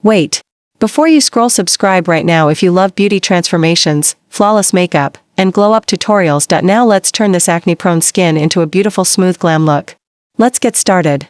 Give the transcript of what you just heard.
Wait. Before you scroll, subscribe right now if you love beauty transformations, flawless makeup, and glow-up tutorials. Now let's turn this acne-prone skin into a beautiful smooth glam look. Let's get started.